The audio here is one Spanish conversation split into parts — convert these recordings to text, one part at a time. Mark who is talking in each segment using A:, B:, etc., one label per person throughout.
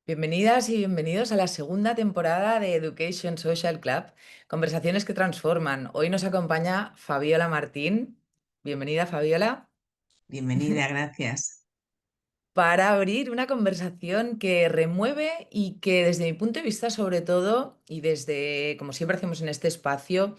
A: Bienvenidas y bienvenidos a la segunda temporada de Education Social Club, conversaciones que transforman. Hoy nos acompaña Fabiola Martín. Bienvenida, Fabiola,
B: Bienvenida, gracias.
A: para abrir una conversación que remueve y que desde mi punto de vista, sobre todo, y desde, como siempre hacemos en este espacio,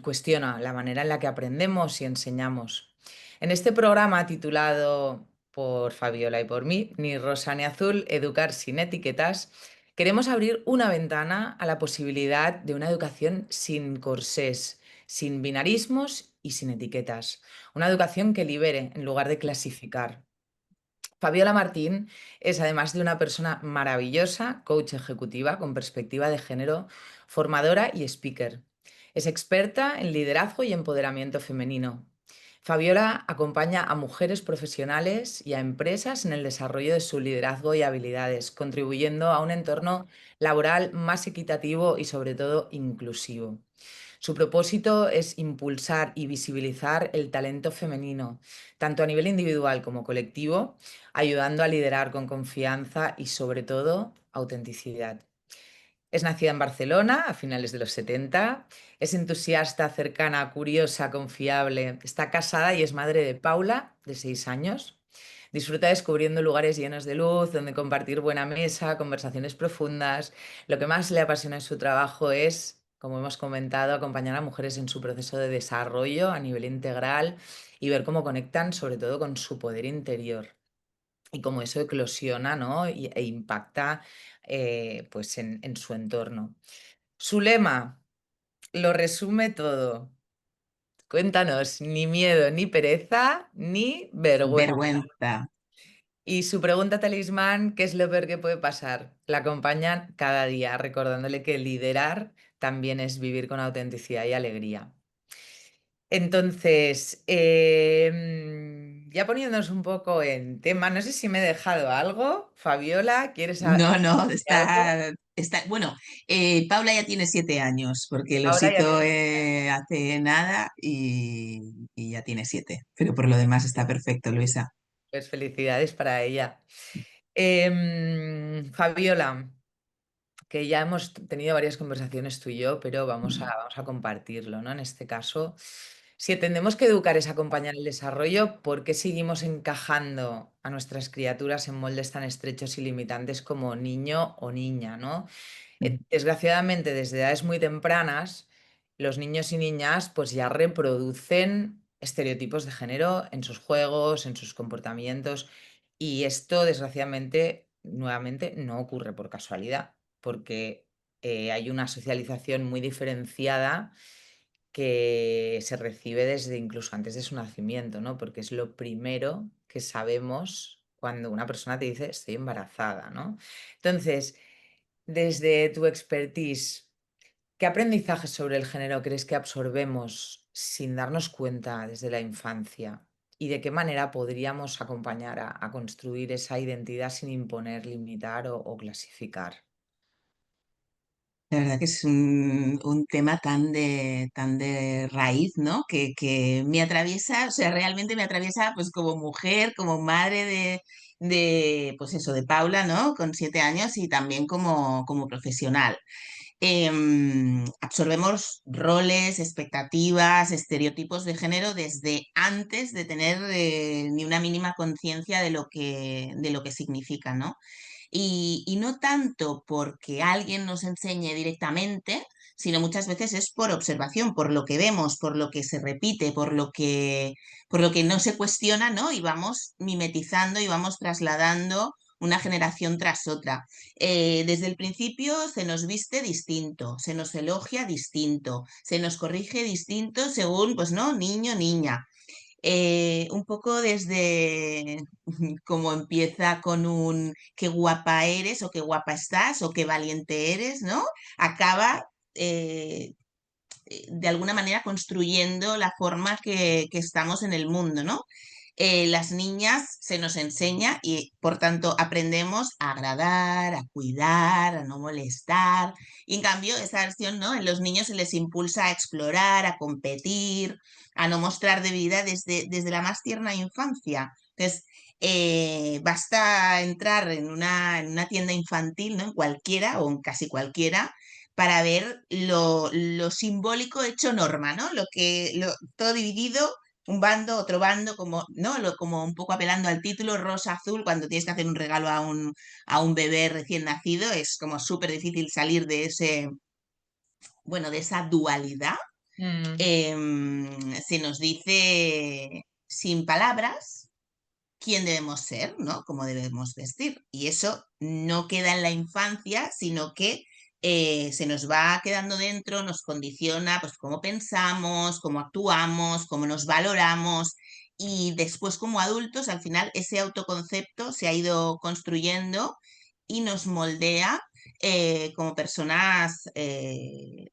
A: cuestiona la manera en la que aprendemos y enseñamos. En este programa titulado por Fabiola y por mí, Ni rosa ni azul, educar sin etiquetas, queremos abrir una ventana a la posibilidad de una educación sin corsés, sin binarismos y sin etiquetas. Una educación que libere en lugar de clasificar. Fabiola Martín es, además de una persona maravillosa, coach ejecutiva con perspectiva de género, formadora y speaker. Es experta en liderazgo y empoderamiento femenino. Fabiola acompaña a mujeres profesionales y a empresas en el desarrollo de su liderazgo y habilidades, contribuyendo a un entorno laboral más equitativo y sobre todo inclusivo. Su propósito es impulsar y visibilizar el talento femenino, tanto a nivel individual como colectivo, ayudando a liderar con confianza y sobre todo autenticidad. Es nacida en Barcelona a finales de los 70, es entusiasta, cercana, curiosa, confiable, está casada y es madre de Paula, de 6 años. Disfruta descubriendo lugares llenos de luz, donde compartir buena mesa, conversaciones profundas. Lo que más le apasiona en su trabajo es, como hemos comentado, acompañar a mujeres en su proceso de desarrollo a nivel integral y ver cómo conectan sobre todo con su poder interior y cómo eso eclosiona, ¿no? E impacta pues en su entorno. Su lema lo resume todo. Cuéntanos, ni miedo, ni pereza, ni vergüenza.
B: Vergüenza.
A: Y su pregunta talismán, ¿qué es lo peor que puede pasar? La acompañan cada día, recordándole que liderar también es vivir con autenticidad y alegría. Entonces, ya poniéndonos un poco en tema, no sé si me he dejado algo. Fabiola, ¿quieres
B: No, no,
A: decir algo?
B: bueno, Paula ya tiene 7 años, porque el
A: Ahora ya
B: osito
A: tienes,
B: hace nada y ya tiene 7, pero por lo demás está perfecto, Luisa.
A: pues felicidades para ella. Fabiola, que ya hemos tenido varias conversaciones tú y yo, pero vamos a compartirlo, ¿no? En este caso, si entendemos que educar es acompañar el desarrollo, ¿por qué seguimos encajando a nuestras criaturas en moldes tan estrechos y limitantes como niño o niña, ¿no? Desgraciadamente, desde edades muy tempranas, los niños y niñas pues ya reproducen estereotipos de género en sus juegos, en sus comportamientos, y esto, desgraciadamente, nuevamente, no ocurre por casualidad porque hay una socialización muy diferenciada que se recibe desde incluso antes de su nacimiento, ¿no? Porque es lo primero que sabemos cuando una persona te dice estoy embarazada, ¿no? Entonces, desde tu expertise, ¿qué aprendizajes sobre el género crees que absorbemos sin darnos cuenta desde la infancia? ¿Y de qué manera podríamos acompañar a construir esa identidad sin imponer, limitar o clasificar?
B: La verdad que es un tema tan de raíz, ¿no? Que me atraviesa, o sea, realmente me atraviesa pues como mujer, como madre pues eso, de Paula, ¿no? Con 7 años y también como profesional. Absorbemos roles, expectativas, estereotipos de género desde antes de tener ni una mínima conciencia de lo que significa, ¿no? Y no tanto porque alguien nos enseñe directamente, sino muchas veces es por observación, por lo que vemos, por lo que se repite, por lo que no se cuestiona, ¿no? Y vamos mimetizando y vamos trasladando una generación tras otra. Desde el principio se nos viste distinto, se nos elogia distinto, se nos corrige distinto según, pues, ¿no? Niño, niña. Un poco desde cómo empieza con un qué guapa eres o qué guapa estás o qué valiente eres, ¿no? Acaba de alguna manera construyendo la forma que estamos en el mundo, ¿no? las niñas se nos enseña y por tanto aprendemos a agradar, a cuidar, a no molestar. Y en cambio, esa versión, ¿no? En los niños se les impulsa a explorar, a competir, a no mostrar debilidad desde la más tierna infancia. Entonces, basta entrar en una tienda infantil, ¿no? En cualquiera o en casi cualquiera, para ver lo simbólico hecho norma, ¿no? Todo dividido, un bando, otro bando, como, ¿no? Como un poco apelando al título, rosa, azul, cuando tienes que hacer un regalo a un bebé recién nacido, es como súper difícil salir de ese, bueno, de esa dualidad.
A: Mm,
B: Se nos dice sin palabras quién debemos ser, ¿no? Cómo debemos vestir. Y eso no queda en la infancia, sino que se nos va quedando dentro, nos condiciona, pues cómo pensamos, cómo actuamos, cómo nos valoramos. Y después como adultos, al final, ese autoconcepto se ha ido construyendo y nos moldea como personas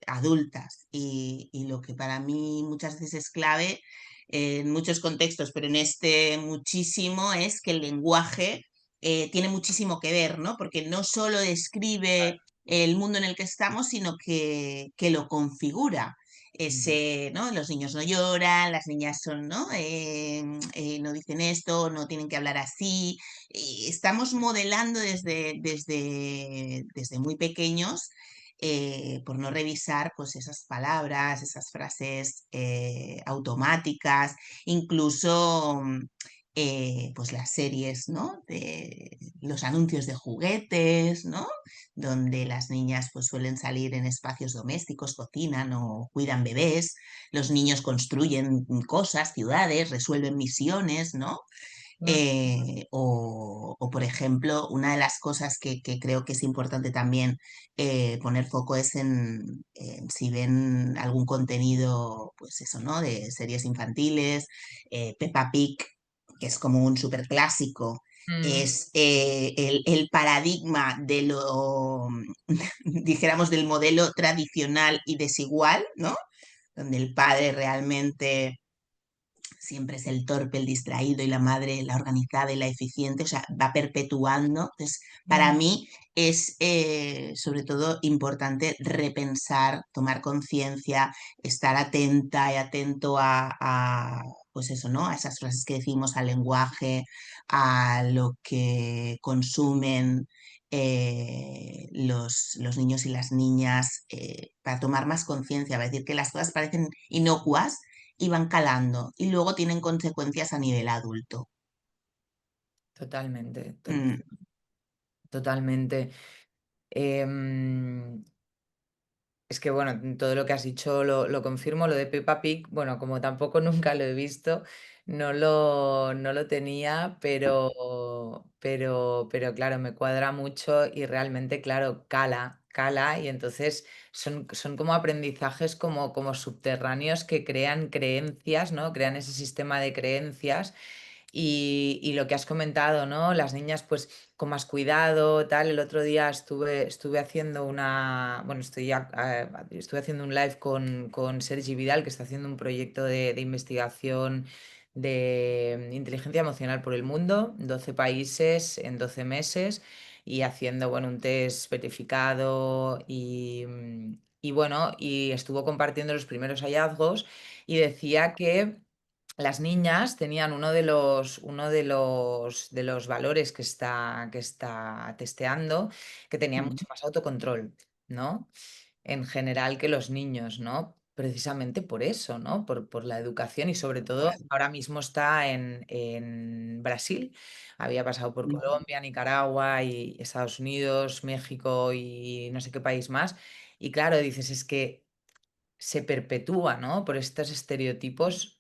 B: adultas. Y lo que para mí muchas veces es clave en muchos contextos, pero en este muchísimo, es que el lenguaje tiene muchísimo que ver, ¿no? Porque no solo describe el mundo en el que estamos, sino que lo configura. Ese, ¿no? Los niños no lloran, las niñas son, ¿no? No dicen esto, no tienen que hablar así. Estamos modelando desde muy pequeños, por no revisar pues esas palabras, esas frases automáticas, incluso pues las series, ¿no? De los anuncios de juguetes, ¿no? Donde las niñas pues suelen salir en espacios domésticos, cocinan o cuidan bebés, los niños construyen cosas, ciudades, resuelven misiones, ¿no?
A: mm,
B: Por ejemplo, una de las cosas que creo que es importante también poner foco es en si ven algún contenido, pues eso, ¿no? De series infantiles, Peppa Pig, que es como un súper clásico,
A: mm.
B: es el paradigma de lo, dijéramos, del modelo tradicional y desigual, ¿no? Donde el padre realmente siempre es el torpe, el distraído y la madre la organizada y la eficiente, o sea, va perpetuando. Entonces, para
A: Mm.
B: mí es sobre todo importante repensar, tomar conciencia, estar atenta y atento pues eso, ¿no? A esas frases que decimos, al lenguaje, a lo que consumen los niños y las niñas, para tomar más conciencia, va a decir que las cosas parecen inocuas y van calando y luego tienen consecuencias a nivel adulto.
A: Totalmente,
B: Mm,
A: totalmente. Em, Es que bueno, todo lo que has dicho lo confirmo. Lo de Peppa Pig, bueno, como tampoco nunca lo he visto, no lo tenía, pero claro, me cuadra mucho y realmente, claro, cala, y entonces son como aprendizajes como subterráneos que crean creencias, ¿no? Crean ese sistema de creencias y lo que has comentado, ¿no? Las niñas, pues, con más cuidado, tal. El otro día estuve haciendo bueno, estuve haciendo un live con Sergi Vidal, que está haciendo un proyecto de investigación de inteligencia emocional por el mundo, 12 países en 12 meses, y haciendo, bueno, un test verificado y bueno, y estuvo compartiendo los primeros hallazgos y decía que las niñas tenían uno de los valores que está testeando, que tenía
B: mm,
A: mucho más autocontrol, ¿no? En general que los niños, ¿no? Precisamente por eso, ¿no? Por la educación y sobre todo
B: igual.
A: ahora mismo está en Brasil, había pasado por
B: Ujú.
A: Colombia, Nicaragua y Estados Unidos, México y no sé qué país más. Y claro, dices, es que se perpetúa, ¿no? Por estos estereotipos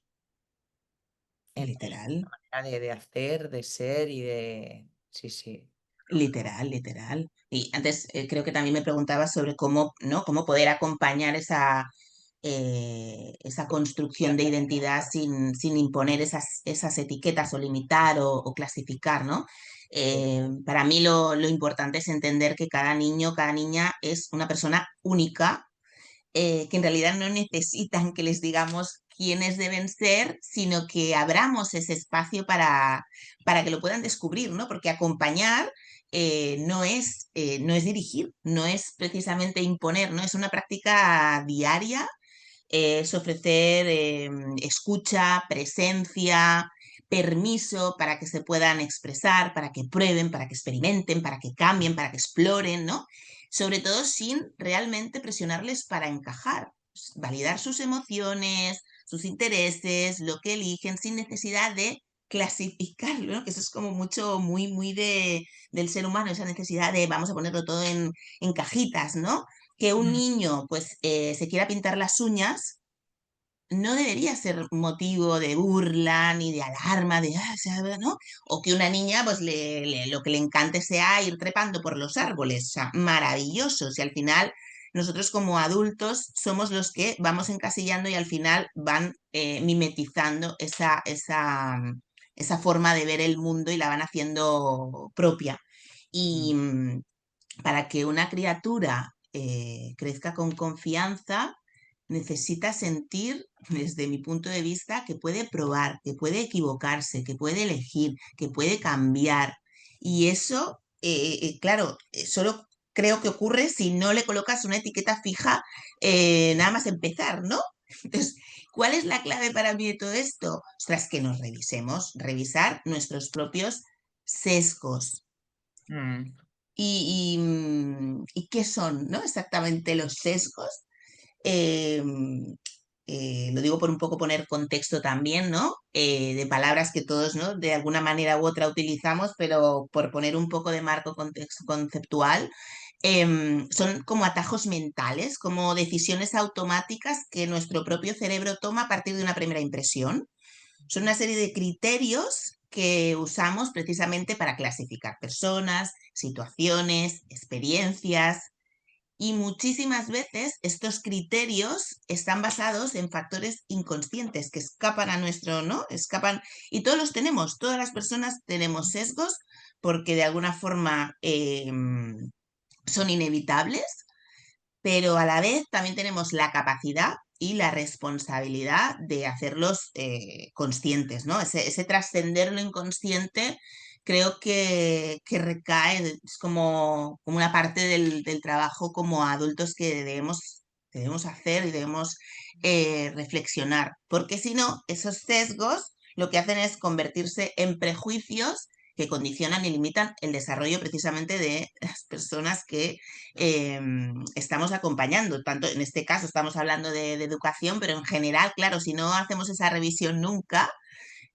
A: en
B: Literal,
A: la manera de hacer, de ser y de... Sí, sí.
B: literal. Y antes creo que también me preguntabas sobre cómo, ¿no? Cómo poder acompañar esa construcción de identidad sin imponer esas etiquetas o limitar o clasificar, ¿no? Para mí lo importante es entender que cada niño, cada niña es una persona única, que en realidad no necesitan que les digamos quiénes deben ser, sino que abramos ese espacio para que lo puedan descubrir, ¿no? Porque acompañar no es dirigir, no es precisamente imponer, ¿no? Es una práctica diaria, es ofrecer escucha, presencia, permiso para que se puedan expresar, para que prueben, para que experimenten, para que cambien, para que exploren, ¿no? Sobre todo sin realmente presionarles para encajar, validar sus emociones, sus intereses, lo que eligen, sin necesidad de clasificarlo, ¿no? Que eso es como mucho, muy del ser humano, esa necesidad de vamos a ponerlo todo en cajitas, ¿no? Que un
A: Mm.
B: niño pues se quiera pintar las uñas no debería ser motivo de burla ni de alarma, de, o sea, ¿no? O que una niña, pues lo que le encante sea ir trepando por los árboles, o sea, maravilloso. Si al final nosotros como adultos somos los que vamos encasillando y al final van mimetizando esa forma de ver el mundo y la van haciendo propia.
A: Mm.
B: Y para que una criatura crezca con confianza, necesita sentir, desde mi punto de vista, que puede probar, que puede equivocarse, que puede elegir, que puede cambiar. Y eso, claro, solo creo que ocurre si no le colocas una etiqueta fija nada más empezar, ¿no? Entonces, ¿cuál es la clave para mí de todo esto? Ostras, que nos revisemos, revisar nuestros propios sesgos.
A: Mm.
B: ¿Y qué son, ¿no? Exactamente los sesgos. Eh, lo digo por un poco poner contexto también, ¿no? De palabras que todos, ¿no? De alguna manera u otra utilizamos, pero por poner un poco de marco contexto conceptual, son como atajos mentales, como decisiones automáticas que nuestro propio cerebro toma a partir de una primera impresión. Son una serie de criterios que usamos precisamente para clasificar personas, situaciones, experiencias, y muchísimas veces estos criterios están basados en factores inconscientes que escapan a nuestro, ¿no? Escapan, y todos los tenemos, todas las personas tenemos sesgos porque de alguna forma son inevitables, pero a la vez también tenemos la capacidad y la responsabilidad de hacerlos conscientes, ¿no? Ese trascender lo inconsciente creo que recae, es como una parte del trabajo como adultos que debemos hacer y debemos reflexionar, porque si no, esos sesgos lo que hacen es convertirse en prejuicios que condicionan y limitan el desarrollo precisamente de las personas que eh, estamos acompañando. Tanto en este caso estamos hablando de educación, pero en general, claro, si no hacemos esa revisión nunca,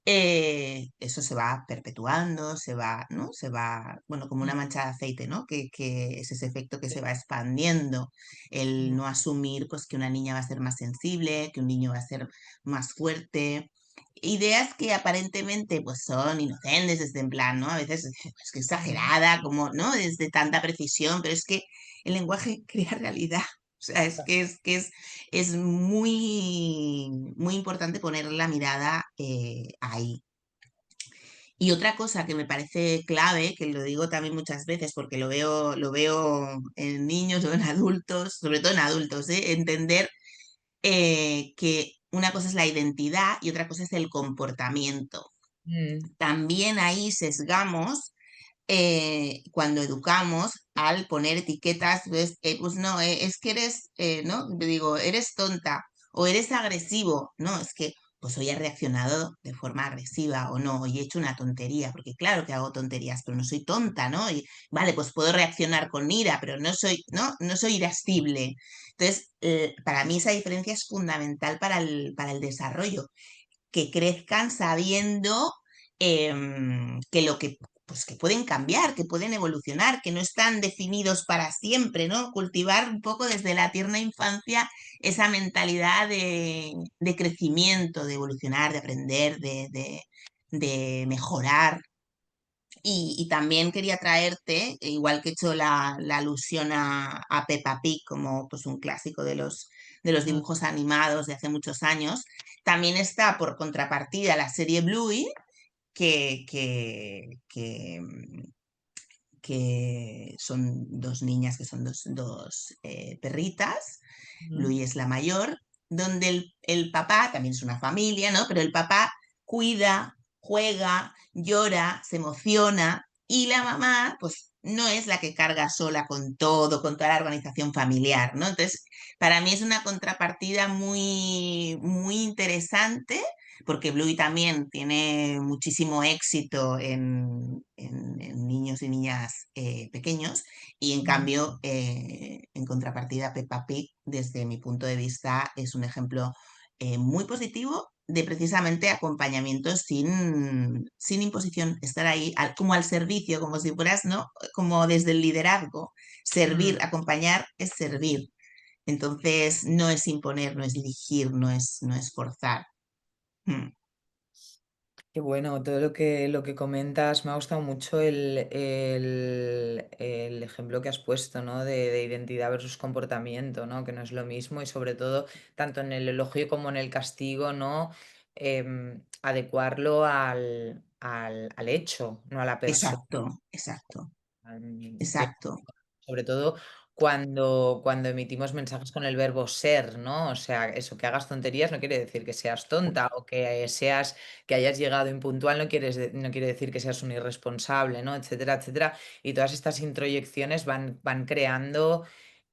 B: eso se va perpetuando, se va, ¿no? Se va, bueno, como una
A: Mm.
B: mancha de aceite, ¿no? Que es ese efecto que se va expandiendo. El
A: Mm.
B: no asumir, pues, que una niña va a ser más sensible, que un niño va a ser más fuerte. Ideas que aparentemente pues son inocentes desde en plan, ¿no? A veces es que
A: Mm.
B: exagerada, como, ¿no? Desde tanta precisión, pero es que el lenguaje crea realidad. O sea, es muy importante poner la mirada ahí. Y otra cosa que me parece clave, que lo digo también muchas veces porque lo veo en niños o en adultos, sobre todo en adultos, entender que una cosa es la identidad y otra cosa es el comportamiento.
A: Mm.
B: También ahí sesgamos cuando educamos al poner etiquetas, pues no, es que eres, ¿no? Te digo, eres tonta o eres agresivo, no, es que pues hoy he reaccionado de forma agresiva o no, hoy he hecho una tontería, porque claro que hago tonterías, pero no soy tonta, ¿no? Y vale, pues puedo reaccionar con ira, pero no soy, ¿no? No soy irascible. Entonces, para mí esa diferencia es fundamental para el desarrollo, que crezcan sabiendo que lo que pues que pueden cambiar, que pueden evolucionar, que no están definidos para siempre, ¿no? Cultivar un poco desde la tierna infancia esa mentalidad de crecimiento, de evolucionar, de aprender, de mejorar. Y también quería traerte, igual que he hecho la alusión a Peppa Pig como pues, un clásico de los
A: Mm.
B: dibujos animados de hace muchos años, también está por contrapartida la serie Bluey, que, que, que, que son dos niñas que son dos perritas.
A: Mm.
B: Bluey es la mayor donde el papá, también es una familia, ¿no? Pero el papá cuida, juega, llora, se emociona y la mamá, pues no es la que carga sola con todo, con toda la organización familiar, ¿no? Entonces, para mí es una contrapartida muy, muy interesante porque Bluey también tiene muchísimo éxito en niños y niñas pequeños y en
A: Mm.
B: cambio, en contrapartida, Peppa Pig, desde mi punto de vista, es un ejemplo muy positivo de precisamente acompañamiento sin imposición, estar ahí como al servicio, como si fueras, ¿no? Como desde el liderazgo, servir,
A: Mm.
B: acompañar es servir. Entonces, no es imponer, no es dirigir, no es forzar. Mm.
A: Qué bueno, todo lo que comentas, me ha gustado mucho el ejemplo que has puesto, ¿no? De identidad versus comportamiento, ¿no? Que no es lo mismo y sobre todo, tanto en el elogio como en el castigo, ¿no? Adecuarlo al hecho, no a la persona.
B: Exacto, exacto,
A: Que
B: exacto.
A: sobre todo cuando emitimos mensajes con el verbo ser, ¿no? O sea, eso, que hagas tonterías no quiere decir que seas tonta o que hayas llegado impuntual, no quiere decir que seas un irresponsable, ¿no? Etcétera, etcétera. Y todas estas introyecciones van creando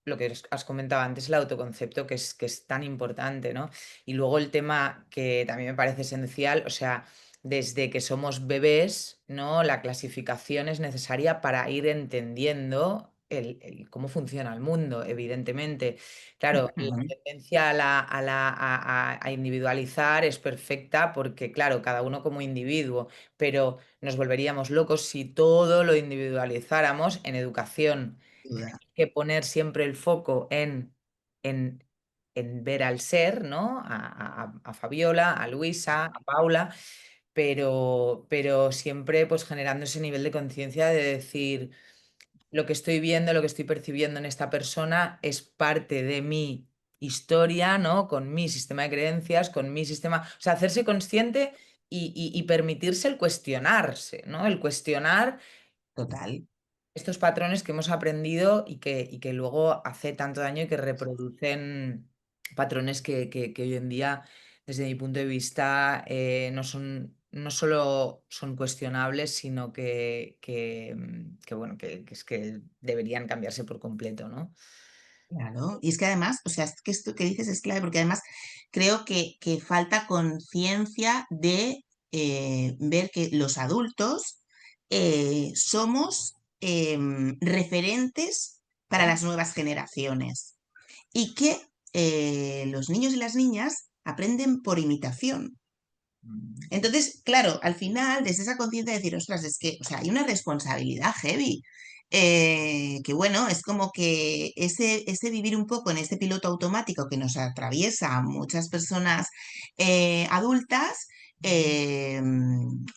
A: lo que has comentado antes, el autoconcepto, que es tan importante, ¿no? Y luego el tema que también me parece esencial, o sea, desde que somos bebés, ¿no? La clasificación es necesaria para ir entendiendo cómo funciona el mundo, evidentemente. Claro, la
B: Ujú.
A: tendencia a individualizar es perfecta porque, claro, cada uno como individuo, pero nos volveríamos locos si todo lo individualizáramos en educación
B: Sin duda.
A: que poner siempre el foco en, en ver al ser, ¿no? A Fabiola, a Luisa, a Paula, pero siempre pues generando ese nivel de conciencia de decir, lo que estoy viendo, lo que estoy percibiendo en esta persona es parte de mi historia, ¿no? Con mi sistema de creencias, con mi sistema, o sea, hacerse consciente y permitirse el cuestionarse, ¿no? El cuestionar
B: Total.
A: estos patrones que hemos aprendido y que luego hace tanto daño y que reproducen patrones que hoy en día, desde mi punto de vista, no solo son cuestionables, sino bueno, que es que deberían cambiarse por completo, ¿no?
B: Claro, y es que además, o sea, es que esto que dices es clave porque además creo que falta conciencia de ver que los adultos somos referentes para
A: ¿Vale?
B: las nuevas generaciones y que los niños y las niñas aprenden por imitación.
A: Mm.
B: Entonces, claro, al final, desde esa conciencia de decir, ostras, es que, o sea, hay una responsabilidad heavy. Que bueno, es como que ese vivir un poco en este piloto automático que nos atraviesa a muchas personas adultas, eh,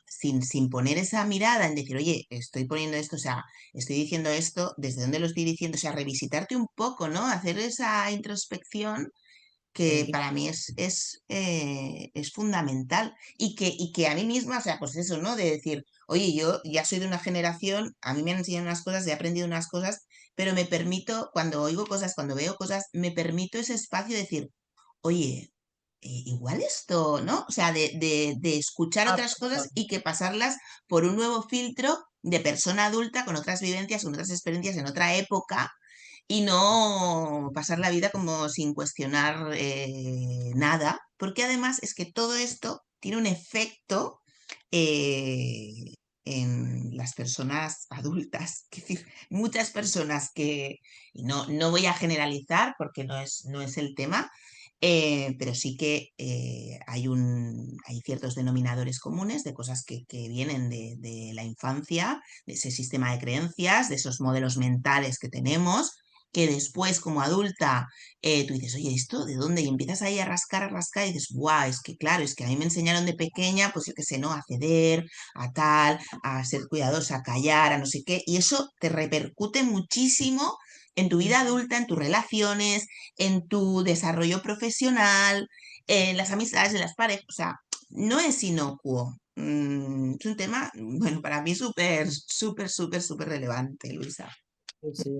B: sin poner esa mirada en decir, oye, estoy poniendo esto, o sea, estoy diciendo esto, ¿desde dónde lo estoy diciendo? O sea, revisitarte un poco, ¿no? Hacer esa introspección que
A: Sí,
B: para mí es fundamental y que a mí misma, o sea, pues eso, ¿no? De decir, oye, yo ya soy de una generación, a mí me han enseñado unas cosas, he aprendido unas cosas, pero me permito, cuando oigo cosas, cuando veo cosas, me permito ese espacio de decir, oye, igual esto, ¿no? O sea, de escuchar
A: ah,
B: otras cosas y que pasarlas por un nuevo filtro de persona adulta con otras vivencias, con otras experiencias en otra época y no pasar la vida como sin cuestionar nada, porque además es que todo esto tiene un efecto eh, en las personas adultas. Es decir, muchas personas y no voy a generalizar porque no es el tema, pero sí que hay ciertos denominadores comunes de cosas que vienen de la infancia, de ese sistema de creencias, de esos modelos mentales que tenemos, que después como adulta tú dices, oye, ¿esto de dónde? Y empiezas ahí a rascar y dices, guau, es que claro, es que a mí me enseñaron de pequeña, pues yo qué sé, ¿no? A ceder, a tal, a ser cuidadosa, a callar, a no sé qué, y eso te repercute muchísimo en tu vida adulta, en tus relaciones, en tu desarrollo profesional, en las amistades, en las parejas, o sea, no es inocuo. Es un tema, bueno, para mí súper, súper, súper, súper relevante, Luisa.
A: sí, sí.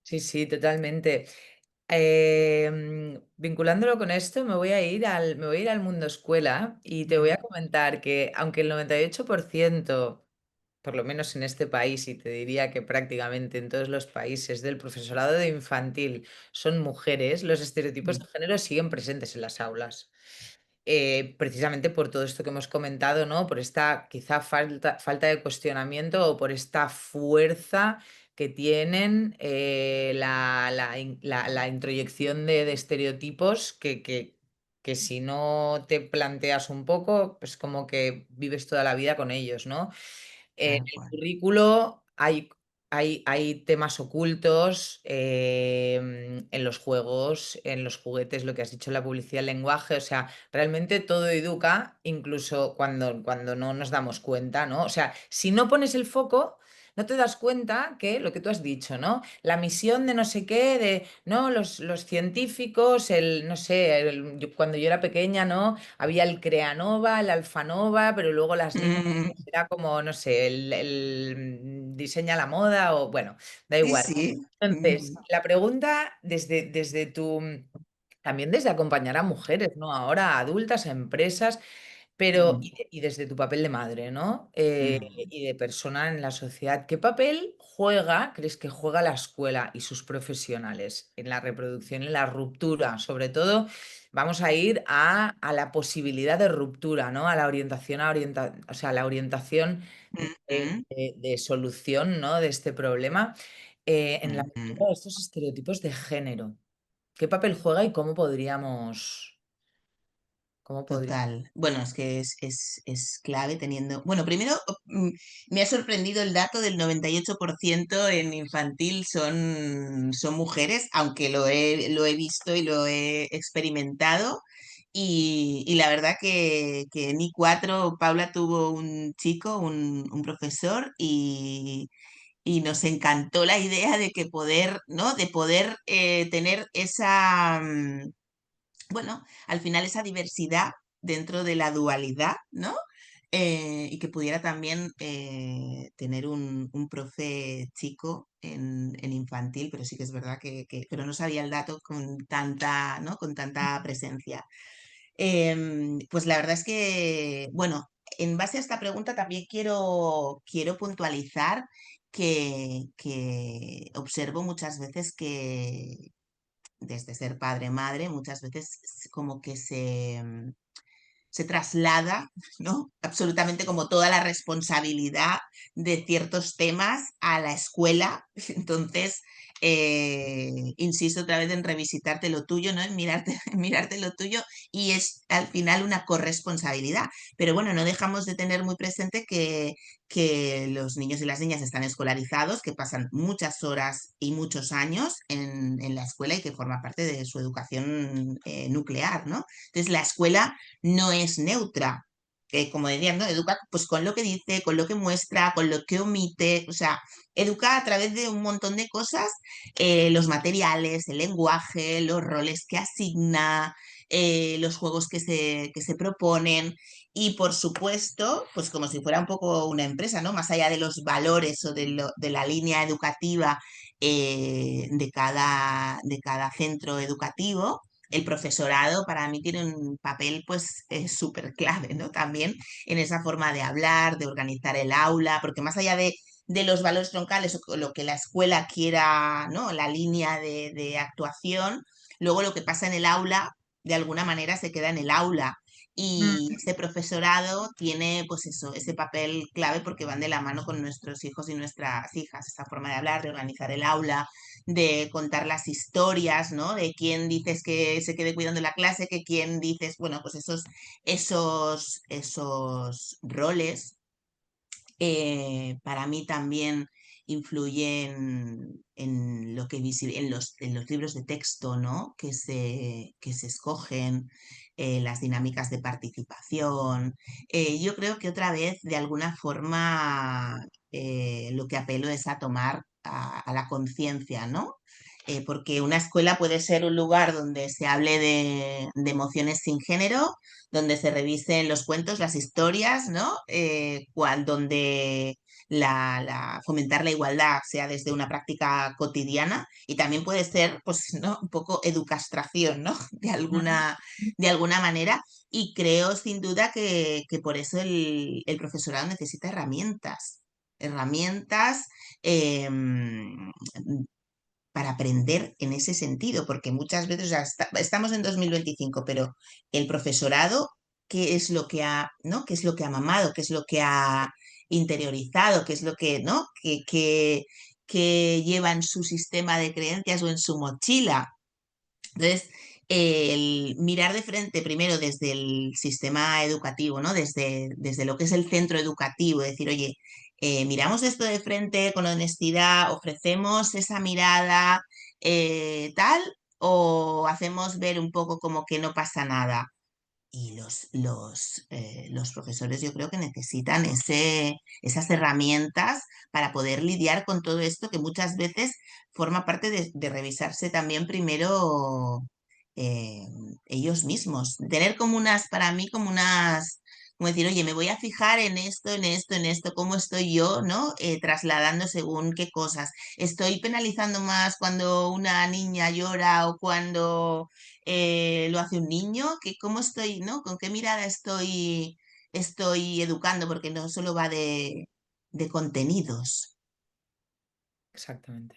A: Sí, sí, totalmente. Vinculándolo con esto, me voy a ir al mundo escuela y te voy a comentar que aunque el 98%, por lo menos en este país, y te diría que prácticamente en todos los países del profesorado de infantil son mujeres, los estereotipos
B: Mm,
A: de género siguen presentes en las aulas. Precisamente por todo esto que hemos comentado, ¿no? Por esta quizá falta de cuestionamiento o por esta fuerza que tienen la introyección de estereotipos que si no te planteas un poco, pues como que vives toda la vida con ellos, ¿no? En
B: tal
A: el
B: cual.
A: currículo hay temas ocultos en los juegos, en los juguetes, lo que has dicho, la publicidad, el lenguaje, o sea, realmente todo educa, incluso cuando no nos damos cuenta, ¿no? O sea, si no pones el foco, no te das cuenta que lo que tú has dicho, ¿no? La misión de no sé qué, de, ¿no? Los científicos, no sé, cuando yo era pequeña, ¿no? Había el Creanova, el Alfanova, pero luego las niñas
B: Mm,
A: era como, no sé, diseña la moda o bueno, da
B: sí,
A: igual.
B: sí.
A: Entonces, la pregunta desde también desde acompañar a mujeres, ¿no? Ahora a adultas, a empresas, pero
B: Mm,
A: y desde tu papel de madre, ¿no?
B: mm,
A: Y de persona en la sociedad, ¿qué papel crees que juega la escuela y sus profesionales en la reproducción, en la ruptura? Sobre todo, vamos a ir a la posibilidad de ruptura, ¿no? A la orientación, o sea, la orientación
B: mm,
A: de solución, ¿no? De este problema en la
B: mm,
A: ruptura
B: mm.
A: de estos estereotipos de género. ¿Qué papel juega y cómo podríamos?
B: Total. Bueno, es que es clave teniendo. Bueno, primero me ha sorprendido el dato del 98% en infantil son mujeres, aunque lo he visto y lo he experimentado. Y la verdad que en I4 Paula tuvo un chico, un profesor, y nos encantó la idea de que poder, ¿no? De poder tener esa, bueno, al final esa diversidad dentro de la dualidad, ¿no? Y que pudiera también tener un profe chico en infantil, pero sí que es verdad pero no sabía el dato con tanta, ¿no? Con tanta presencia. Pues la verdad es que, bueno, en base a esta pregunta también quiero puntualizar que observo muchas veces que desde ser padre-madre, muchas veces como que se traslada, ¿no? Absolutamente como toda la responsabilidad de ciertos temas a la escuela. Entonces, insisto otra vez en revisitarte lo tuyo, ¿no? En mirarte, en mirarte lo tuyo y es al final una corresponsabilidad. Pero bueno, no dejamos de tener muy presente que los niños y las niñas están escolarizados, que pasan muchas horas y muchos años en la escuela y que forma parte de su educación nuclear, ¿no? Entonces, la escuela no es neutra. Como decían, ¿no? Educa pues con lo que dice, con lo que muestra, con lo que omite, o sea, educa a través de un montón de cosas, los materiales, el lenguaje, los roles que asigna, los juegos que se proponen y por supuesto, pues como si fuera un poco una empresa, ¿no? Más allá de los valores o de la línea educativa de cada centro educativo, el profesorado para mí tiene un papel pues súper clave, ¿no? También en esa forma de hablar, de organizar el aula, porque más allá de los valores troncales o lo que la escuela quiera, ¿no? La línea de actuación, luego lo que pasa en el aula, de alguna manera se queda en el aula. Y ese profesorado tiene, pues eso, ese papel clave porque van de la mano con nuestros hijos y nuestras hijas, esa forma de hablar, de organizar el aula, de contar las historias, ¿no? De quién dices que se quede cuidando la clase, que quién dices, bueno, pues esos roles para mí también influyen en lo que en los libros de texto, ¿no? Que se escogen, las dinámicas de participación. Yo creo que otra vez, de alguna forma, lo que apelo es a tomar a la conciencia, ¿no? porque una escuela puede ser un lugar donde se hable de emociones sin género, donde se revisen los cuentos, las historias, ¿no? Donde fomentar la igualdad sea desde una práctica cotidiana y también puede ser, pues, ¿no? Un poco educastración, ¿no? De alguna manera. Y creo sin duda que por eso el profesorado necesita herramientas, herramientas em, para aprender en ese sentido, porque muchas veces, o sea, estamos en 2025, pero el profesorado, ¿qué es lo que ha, ¿no? ¿Qué es lo que ha mamado? ¿Qué es lo que ha interiorizado? ¿Qué es lo que, ¿no? Que lleva en su sistema de creencias o en su mochila? Entonces, el mirar de frente primero desde el sistema educativo, ¿no? Desde lo que es el centro educativo, decir, oye, miramos esto de frente con honestidad, ofrecemos esa mirada tal, o hacemos ver un poco como que no pasa nada. Y los profesores yo creo que necesitan esas herramientas para poder lidiar con todo esto que muchas veces forma parte de revisarse también primero eh, ellos mismos. Tener como para mí, como decir, oye, me voy a fijar en esto, en esto, en esto, cómo estoy yo, ¿no? Trasladando según qué cosas. Estoy penalizando más cuando una niña llora o cuando lo hace un niño, que cómo estoy, ¿no? ¿Con qué mirada estoy educando? Porque no solo va de contenidos.
A: Exactamente.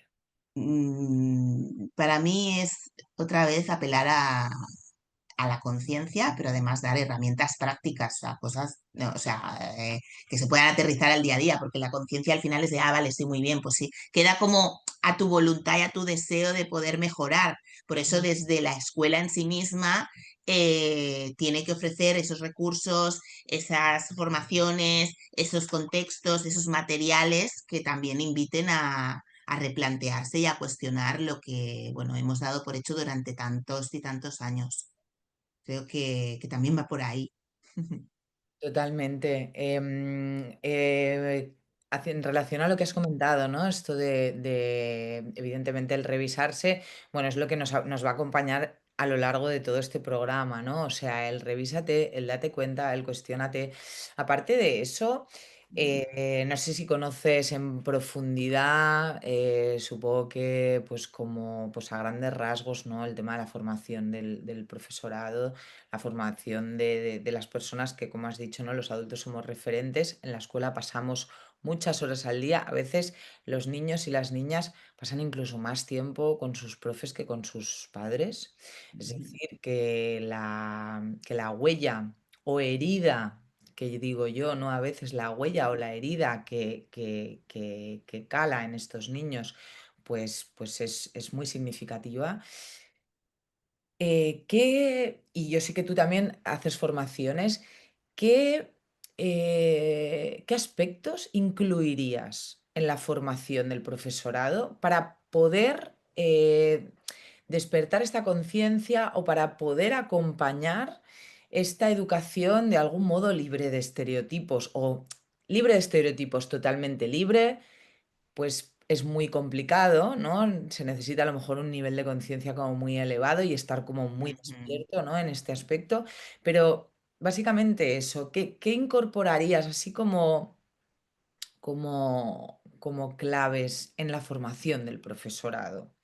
B: Para mí es otra vez apelar a la conciencia, pero además dar herramientas prácticas, a cosas, no, o sea, que se puedan aterrizar al día a día, porque la conciencia al final es de, ah, vale, sí, muy bien, pues sí, queda como a tu voluntad y a tu deseo de poder mejorar. Por eso desde la escuela en sí misma tiene que ofrecer esos recursos, esas formaciones, esos contextos, esos materiales que también inviten a replantearse y a cuestionar lo que, bueno, hemos dado por hecho durante tantos y tantos años. Creo que también va por ahí.
A: Totalmente. En relación a lo que has comentado, ¿no? Esto evidentemente, el revisarse, bueno, es lo que nos va a acompañar a lo largo de todo este programa, ¿no? O sea, el revísate, el date cuenta, el cuestiónate. Aparte de eso, no sé si conoces en profundidad, supongo que pues como pues a grandes rasgos, ¿no? El tema de la formación del profesorado, la formación de las personas que, como has dicho, ¿no? Los adultos somos referentes. En la escuela pasamos muchas horas al día. A veces los niños y las niñas pasan incluso más tiempo con sus profes que con sus padres. Es decir, que la huella o herida, que digo yo, ¿no? A veces la huella o la herida que cala en estos niños, pues es muy significativa. Y yo sé que tú también haces formaciones, ¿qué, qué aspectos incluirías en la formación del profesorado para poder despertar esta conciencia o para poder acompañar esta educación de algún modo libre de estereotipos o libre de estereotipos, totalmente libre? Pues es muy complicado, ¿no? Se necesita a lo mejor un nivel de conciencia como muy elevado y estar como muy
B: Ujú.
A: despierto, ¿no? En este aspecto. Pero básicamente eso, ¿qué incorporarías así como claves en la formación del profesorado?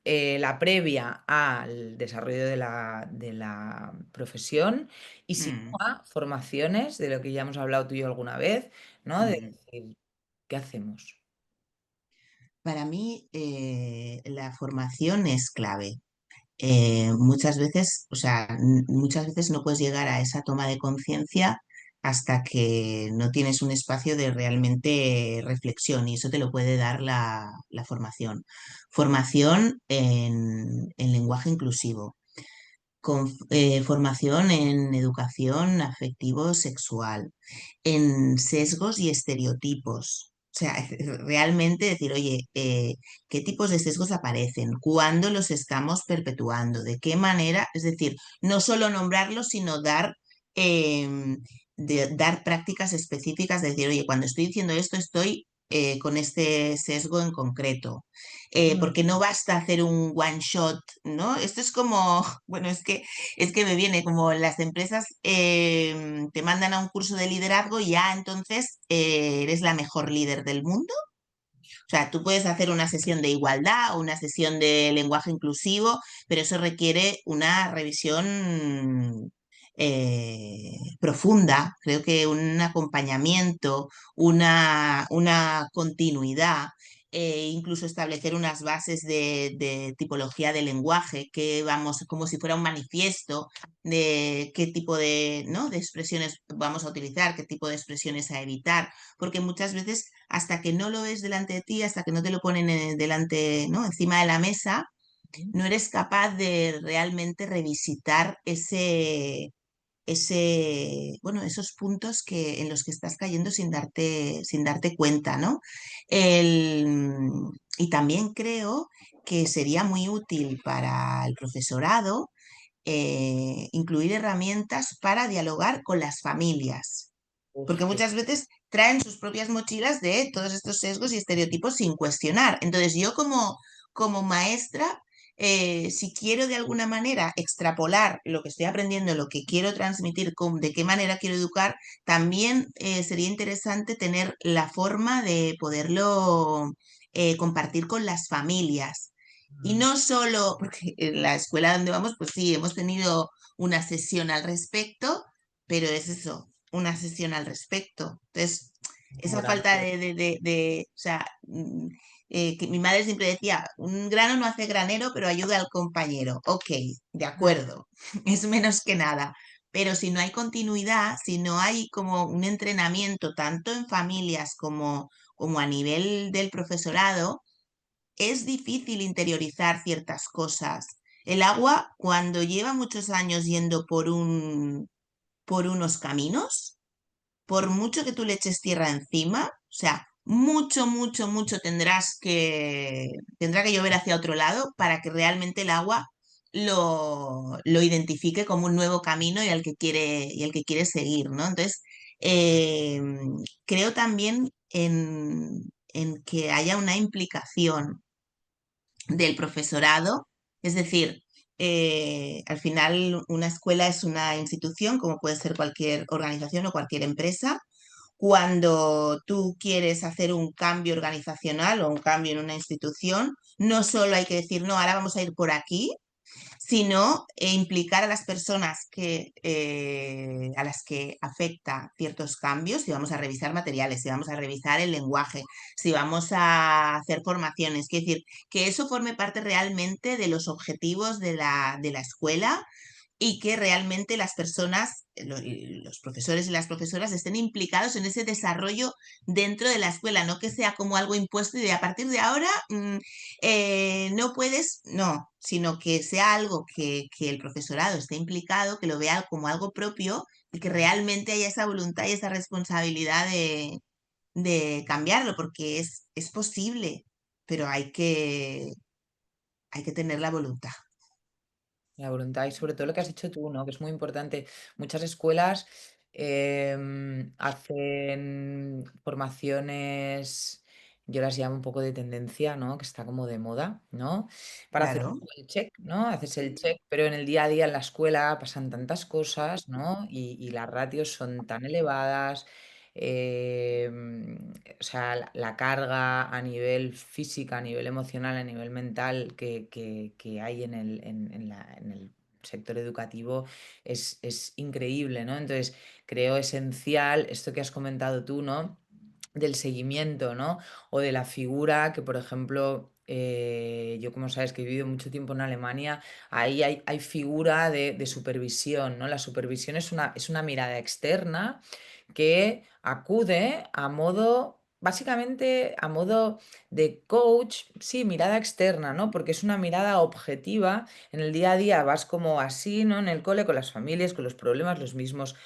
A: La previa al desarrollo de la profesión y si no
B: Mm,
A: a formaciones, de lo que ya hemos hablado tú y yo alguna vez, ¿no? De
B: mm.
A: decir, ¿qué hacemos?
B: Para mí, la formación es clave. Muchas veces, o sea, muchas veces no puedes llegar a esa toma de conciencia hasta que no tienes un espacio de realmente reflexión y eso te lo puede dar la formación. Formación en lenguaje inclusivo, formación en educación afectivo-sexual, en sesgos y estereotipos. O sea, realmente decir, oye, ¿qué tipos de sesgos aparecen? ¿Cuándo los estamos perpetuando? ¿De qué manera? Es decir, no solo nombrarlos, sino dar prácticas específicas, de decir, oye, cuando estoy diciendo esto, estoy con este sesgo en concreto.
A: Mm.
B: Porque no basta hacer un one shot, ¿no? Esto es como, bueno, es que me viene como las empresas te mandan a un curso de liderazgo y ya entonces eres la mejor líder del mundo. O sea, tú puedes hacer una sesión de igualdad o una sesión de lenguaje inclusivo, pero eso requiere una revisión profunda, creo que un acompañamiento, una continuidad. Incluso establecer unas bases de tipología de lenguaje, que vamos, como si fuera un manifiesto de qué tipo de, ¿no?, de expresiones vamos a utilizar, qué tipo de expresiones a evitar, porque muchas veces hasta que no lo ves delante de ti, hasta que no te lo ponen delante, ¿no?, encima de la mesa, no eres capaz de realmente revisitar bueno, esos puntos en los que estás cayendo sin darte cuenta, ¿no? Y también creo que sería muy útil para el profesorado incluir herramientas para dialogar con las familias, porque
A: Uf, qué
B: muchas veces traen sus propias mochilas de todos estos sesgos y estereotipos sin cuestionar. Entonces yo como maestra, si quiero de alguna manera extrapolar lo que estoy aprendiendo, lo que quiero transmitir, de qué manera quiero educar, también sería interesante tener la forma de poderlo compartir con las familias. Y
A: mm,
B: no solo, porque en la escuela donde vamos, pues sí, hemos tenido una sesión al respecto, pero es eso, una sesión al respecto. Entonces, esa falta
A: grande.
B: o sea, que mi madre siempre decía, un grano no hace granero, pero ayuda al compañero. Ok, de
A: Mm.
B: acuerdo, es menos que nada. Pero si no hay continuidad, si no hay como un entrenamiento tanto en familias como a nivel del profesorado, es difícil interiorizar ciertas cosas. El agua, cuando lleva muchos años yendo por unos caminos, por mucho que tú le eches tierra encima, o sea, mucho, mucho, mucho tendrá que llover hacia otro lado para que realmente el agua lo identifique como un nuevo camino y el que quiere seguir, ¿no? Entonces, eh, creo también en que haya una implicación del profesorado, es decir, al final una escuela es una institución, como puede ser cualquier organización o cualquier empresa. Cuando tú quieres hacer un cambio organizacional o un cambio en una institución, no solo hay que decir, no, ahora vamos a ir por aquí, sino implicar a las personas a las que afecta ciertos cambios, si vamos a revisar materiales, si vamos a revisar el lenguaje, si vamos a hacer formaciones, quiero decir, que eso forme parte realmente de los objetivos de la escuela y que realmente las personas, los profesores y las profesoras estén implicados en ese desarrollo dentro de la escuela, no que sea como algo impuesto y de a partir de ahora no puedes, no, sino que sea algo que el profesorado esté implicado, que lo vea como algo propio y que realmente haya esa voluntad y esa responsabilidad de cambiarlo, porque es posible, pero hay que tener la voluntad.
A: La voluntad y sobre todo lo que has dicho tú, ¿no? Que es muy importante. Muchas escuelas hacen formaciones, yo las llamo un poco de tendencia, ¿no? Que está como de moda, ¿no? Para hacer un
B: Claro,
A: poco el check, ¿no? Haces el check, pero en el día a día en la escuela pasan tantas cosas, ¿no? Y las ratios son tan elevadas. O sea, la carga a nivel física, a nivel emocional, a nivel mental que hay en el sector educativo es increíble, ¿no? Entonces, creo esencial esto que has comentado tú, ¿no? Del seguimiento, ¿no? O de la figura que, por ejemplo, yo como sabes que he vivido mucho tiempo en Alemania, ahí hay figura de supervisión, ¿no? La supervisión es una mirada externa que acude a modo, básicamente a modo de coach, sí, mirada externa, ¿no? Porque es una mirada objetiva. En el día a día vas como así, ¿no? En el cole, con las familias, con los problemas, los mismos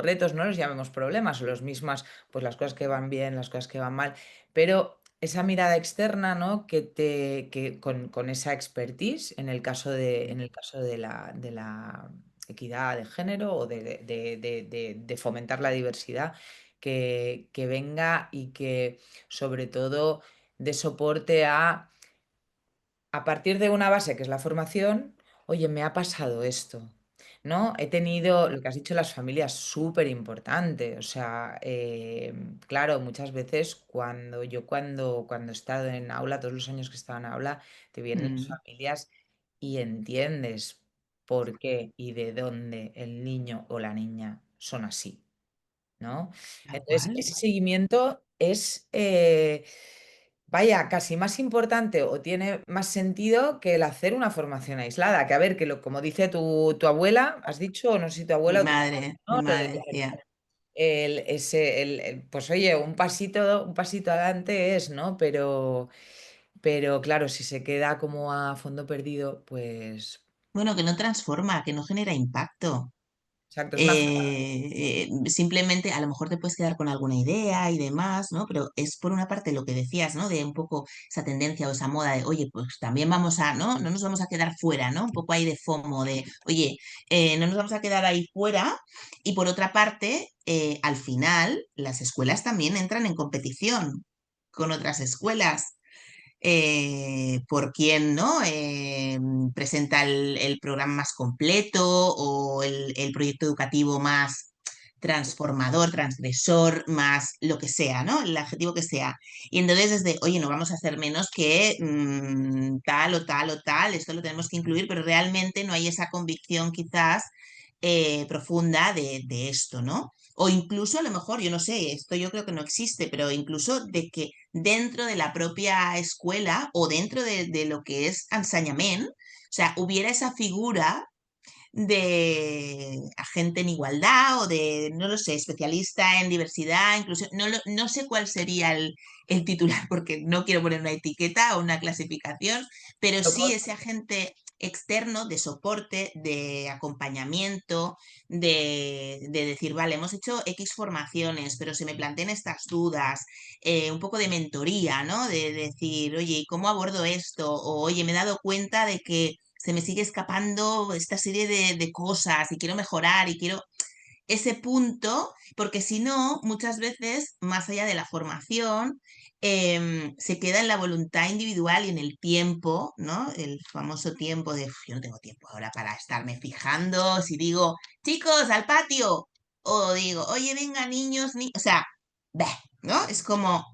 A: retos, no los llamemos problemas, o los mismas, pues las cosas que van bien, las cosas que van mal, pero esa mirada externa, ¿no? Que con esa expertise, en el caso de la equidad de género o de fomentar la diversidad, que venga y que sobre todo dé soporte a partir de una base que es la formación, oye, me ha pasado esto, ¿no? He tenido, lo que has dicho, las familias, súper importante. O sea, claro, muchas veces cuando he estado en aula, todos los años que he estado en aula, te vienen las
B: Mm,
A: familias y entiendes por qué y de dónde el niño o la niña son así. ¿No?
B: tal
A: Entonces,
B: cual.
A: ese seguimiento es, vaya, casi más importante o tiene más sentido que el hacer una formación aislada. Que a ver, como dice tu abuela, has dicho, o no sé si tu abuela o tu madre,
B: Mi
A: ¿no? Lo
B: madre
A: de
B: decía,
A: pues oye, un pasito adelante es, ¿no? Pero claro, si se queda como a fondo perdido, pues,
B: bueno, que no transforma, que no genera impacto.
A: exacto, es una...
B: Simplemente a lo mejor te puedes quedar con alguna idea y demás, ¿no? Pero es por una parte lo que decías, ¿no? De un poco esa tendencia o esa moda de, oye, pues también vamos a, ¿no? No nos vamos a quedar fuera, ¿no? Un poco ahí de FOMO, de, oye, no nos vamos a quedar ahí fuera. Y por otra parte, al final, las escuelas también entran en competición con otras escuelas por quién, ¿no? Presenta el programa más completo o el proyecto educativo más transformador, transgresor, más lo que sea, ¿no? El adjetivo que sea. Y entonces es de, oye, no vamos a hacer menos que tal o tal o tal, esto lo tenemos que incluir, pero realmente no hay esa convicción quizás profunda de esto, ¿no? O incluso a lo mejor, yo no sé, esto yo creo que no existe, pero incluso de que dentro de la propia escuela o dentro de lo que es ensenyament, o sea, hubiera esa figura de agente en igualdad o de, no lo sé, especialista en diversidad, incluso, no sé cuál sería el titular porque no quiero poner una etiqueta o una clasificación, pero sí ese agente externo de soporte, de acompañamiento, de decir, vale, hemos hecho X formaciones, pero se me plantean estas dudas, un poco de mentoría, ¿no? De decir, oye, ¿y cómo abordo esto? O, oye, me he dado cuenta de que se me sigue escapando esta serie de cosas y quiero mejorar y quiero ese punto, porque si no, muchas veces, más allá de la formación, se queda en la voluntad individual y en el tiempo, ¿no? El famoso tiempo de, yo no tengo tiempo ahora para estarme fijando, si digo, chicos, al patio, o digo, oye, venga, niños, o sea, bah, ¿no? Es como,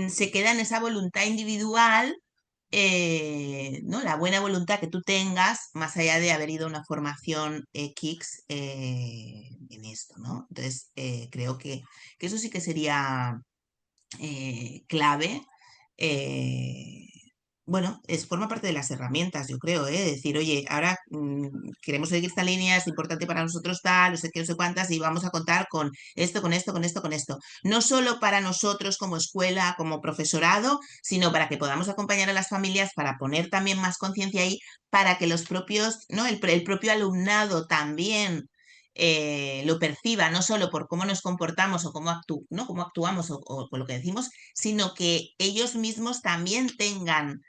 B: se queda en esa voluntad individual ¿no? La buena voluntad que tú tengas, más allá de haber ido a una formación X en esto, ¿no? Entonces, creo que eso sí que sería clave. eh, bueno, forma parte de las herramientas, yo creo, ¿eh? Decir, oye, ahora queremos seguir esta línea, es importante para nosotros tal, no sé qué, no sé cuántas, y vamos a contar con esto, con esto, con esto, con esto. No solo para nosotros como escuela, como profesorado, sino para que podamos acompañar a las familias, para poner también más conciencia ahí, para que los propios, ¿no? El propio alumnado también lo perciba, no solo por cómo nos comportamos o ¿no? Cómo actuamos o con lo que decimos, sino que ellos mismos también tengan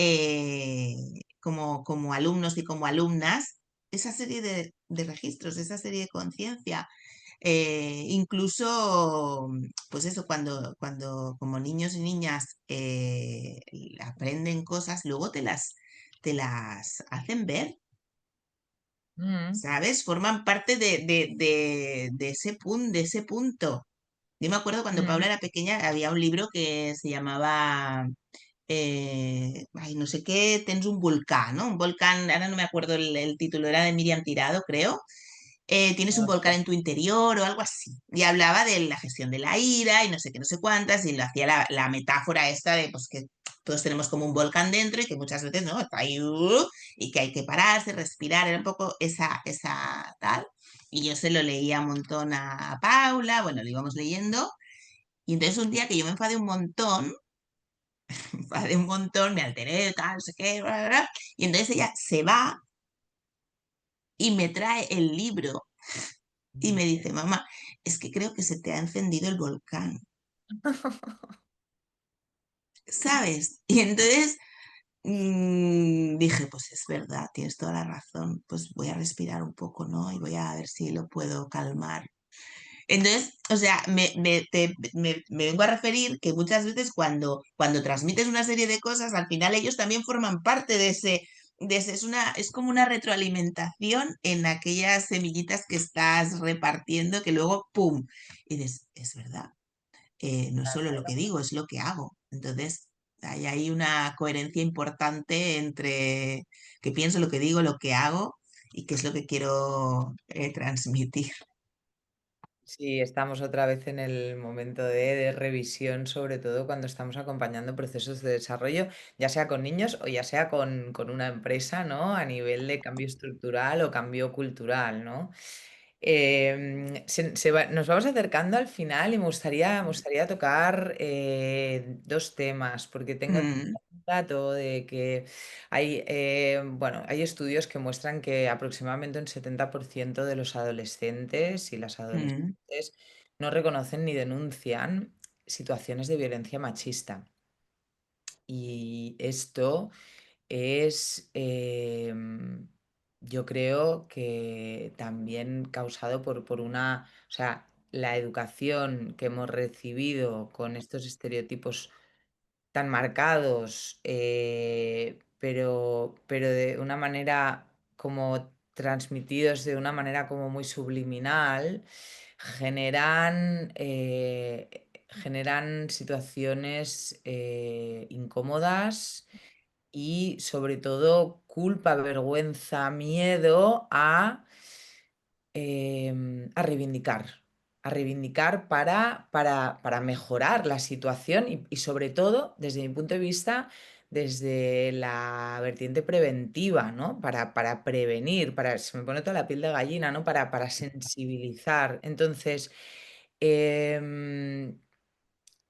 B: eh, como alumnos y como alumnas esa serie de registros, esa serie de conciencia. Incluso, pues eso, cuando como niños y niñas aprenden cosas, luego te las hacen ver,
A: Mm,
B: ¿sabes? Forman parte de ese punto. Yo me acuerdo cuando Paula
A: mm.
B: era pequeña, había un libro que se llamaba ay, no sé qué, tens un volcán, ¿no? Un volcán, ahora no me acuerdo el título, era de Miriam Tirado, creo. Tienes un volcán en tu interior o algo así. Y hablaba de la gestión de la ira y no sé qué, no sé cuántas, y lo hacía la metáfora esta de pues que todos tenemos como un volcán dentro y que muchas veces, ¿no? Está ahí, y que hay que pararse, respirar, era un poco esa tal. Y yo se lo leía un montón a Paula, bueno, lo íbamos leyendo. Y entonces un día que yo me enfadé un montón, de un montón, me alteré, tal, no sé qué, bla, bla, bla. Y entonces ella se va y me trae el libro y me dice, mamá, es que creo que se te ha encendido el volcán, ¿sabes? Y entonces dije, pues es verdad, tienes toda la razón, pues voy a respirar un poco, ¿no? Y voy a ver si lo puedo calmar. Entonces, o sea, me vengo a referir que muchas veces cuando transmites una serie de cosas, al final ellos también forman parte es como una retroalimentación en aquellas semillitas que estás repartiendo que luego, ¡pum! Y dices, es verdad, no es solo lo que digo, es lo que hago. Entonces, hay una coherencia importante entre que pienso lo que digo, lo que hago y qué es lo que quiero transmitir.
A: Sí, estamos otra vez en el momento de revisión, sobre todo cuando estamos acompañando procesos de desarrollo, ya sea con niños o ya sea con una empresa, ¿no? A nivel de cambio estructural o cambio cultural, ¿no? Nos vamos acercando al final y me gustaría tocar dos temas, porque tengo
B: Mm,
A: un dato de que bueno, hay estudios que muestran que aproximadamente un 70% de los adolescentes y las
B: mm.
A: adolescentes no reconocen ni denuncian situaciones de violencia machista. Y esto es, yo creo que también causado por o sea, la educación que hemos recibido con estos estereotipos tan marcados, pero de una manera como transmitidos de una manera como muy subliminal, generan situaciones incómodas y sobre todo culpa, vergüenza, miedo a reivindicar para mejorar la situación y sobre todo, desde mi punto de vista, desde la vertiente preventiva, ¿no? Para prevenir, se me pone toda la piel de gallina, ¿no? Para sensibilizar. Entonces, em,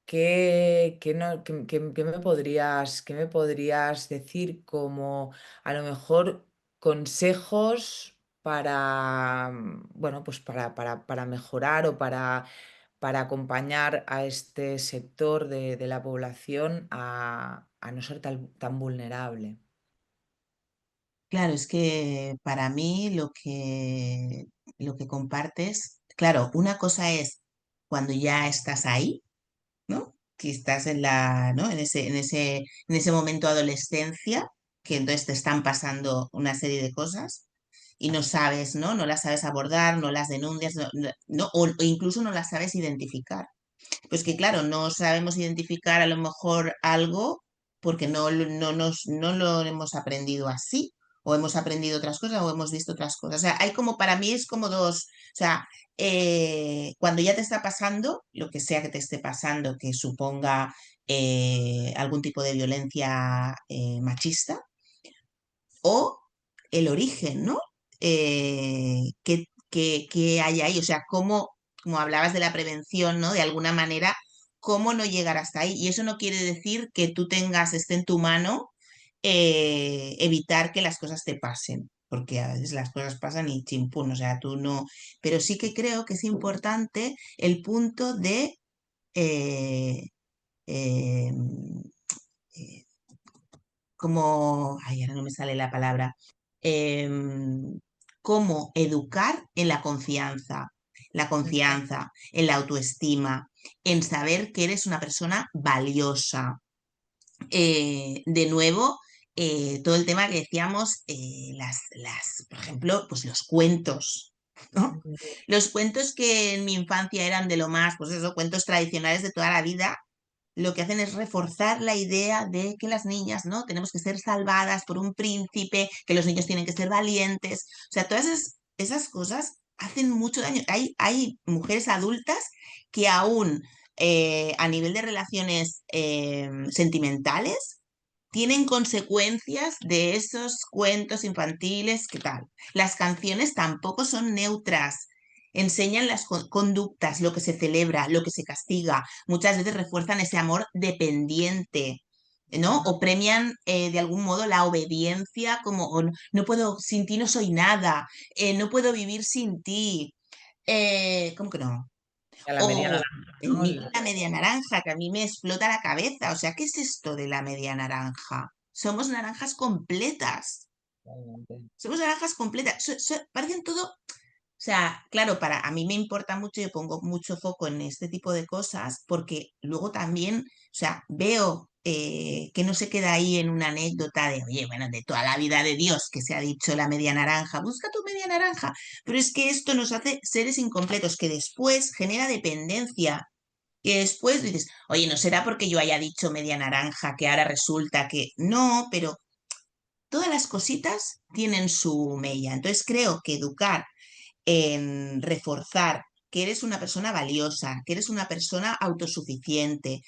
A: ¿qué no- qué me podrías decir como a lo mejor consejos para, bueno, pues para mejorar o para acompañar a este sector de la población a no ser tan vulnerable?
B: Claro, es que para mí lo que compartes, claro, una cosa es cuando ya estás ahí, ¿no? Que estás ¿no? En ese momento de adolescencia, que entonces te están pasando una serie de cosas y no sabes, ¿no? No las sabes abordar, no las denuncias, o incluso no las sabes identificar. Pues que claro, no sabemos identificar a lo mejor algo porque no lo hemos aprendido así, o hemos aprendido otras cosas, o hemos visto otras cosas. O sea, hay como, para mí es como dos, o sea, cuando ya te está pasando, lo que sea que te esté pasando, que suponga algún tipo de violencia machista, o el origen, ¿no? ¿Qué hay ahí? O sea, como hablabas de la prevención, ¿no? De alguna manera, ¿cómo no llegar hasta ahí? Y eso no quiere decir que tú esté en tu mano evitar que las cosas te pasen, porque a veces las cosas pasan y chimpún, o sea, tú no. Pero sí que creo que es importante el punto de eh, eh, eh, ay, ahora no me sale la palabra, em, cómo educar en la confianza, en la autoestima, en saber que eres una persona valiosa. De nuevo, todo el tema que decíamos, por ejemplo, pues los cuentos, ¿no? Los cuentos que en mi infancia eran de lo más, pues eso, cuentos tradicionales de toda la vida, lo que hacen es reforzar la idea de que las niñas, ¿no? Tenemos que ser salvadas por un príncipe, que los niños tienen que ser valientes. O sea, todas esas cosas hacen mucho daño. Hay mujeres adultas que aún a nivel de relaciones sentimentales tienen consecuencias de esos cuentos infantiles, ¿qué tal? Las canciones tampoco son neutras. Enseñan las conductas, lo que se celebra, lo que se castiga. Muchas veces refuerzan ese amor dependiente, ¿no? O premian de algún modo la obediencia, como "Oh, no puedo, sin ti no soy nada, no puedo vivir sin ti. ¿Cómo que no?
A: A la media
B: O
A: naranja,
B: el
A: ¿no?
B: mito de la media naranja, que a mí me explota la cabeza. O sea, ¿qué es esto de la media naranja? Somos naranjas completas.
A: Totalmente.
B: Somos naranjas completas. Parecen todo. sea, claro, para a mí me importa mucho, yo pongo mucho foco en este tipo de cosas porque luego también, o sea, veo que no se queda ahí en una anécdota de, oye, bueno, de toda la vida de Dios que se ha dicho la media naranja, busca tu media naranja, pero es que esto nos hace seres incompletos, que después genera dependencia, que después dices, oye, ¿no será porque yo haya dicho media naranja que ahora resulta que no? Pero todas las cositas tienen su mella. Entonces creo que educar en reforzar que eres una persona valiosa, que eres una persona autosuficiente,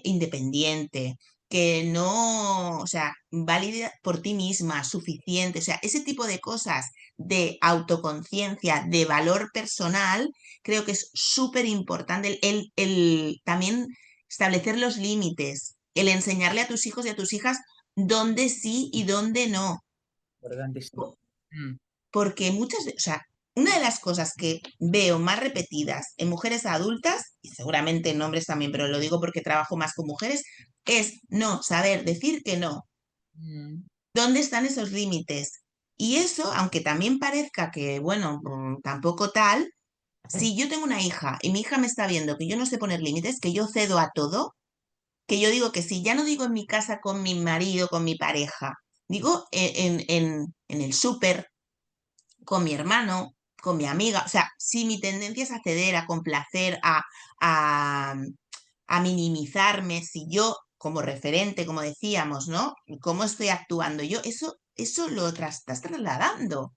B: independiente, que no, o sea, válida por ti misma, suficiente, o sea, ese tipo de cosas de autoconciencia, de valor personal, creo que es súper importante el también establecer los límites, el enseñarle a tus hijos y a tus hijas dónde sí y dónde no.
A: Importantísimo. Mm,
B: Porque muchas veces, o sea, una de las cosas que veo más repetidas en mujeres adultas, y seguramente en hombres también, pero lo digo porque trabajo más con mujeres, es no saber decir que no.
A: mm,
B: ¿Dónde están esos límites? Y eso, aunque también parezca que, bueno, tampoco tal, si yo tengo una hija y mi hija me está viendo que yo no sé poner límites, que yo cedo a todo, que yo digo que sí, ya no digo en mi casa con mi marido, con mi pareja, digo en el súper, con mi hermano, con mi amiga. O sea, si mi tendencia es a ceder, a complacer, a, a minimizarme, si yo como referente, como decíamos, ¿no? ¿Cómo estoy actuando yo? Eso lo estás trasladando.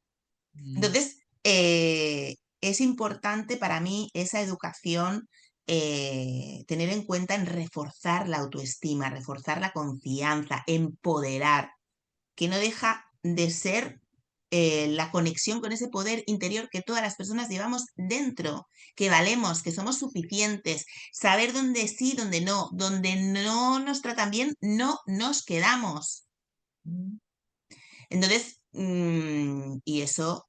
A: mm,
B: Entonces, es importante para mí esa educación, tener en cuenta en reforzar la autoestima, reforzar la confianza, empoderar, que no deja de ser la conexión con ese poder interior que todas las personas llevamos dentro, que valemos, que somos suficientes, saber dónde sí, dónde no, donde no nos tratan bien, no nos quedamos.
A: mm.
B: Entonces, y eso,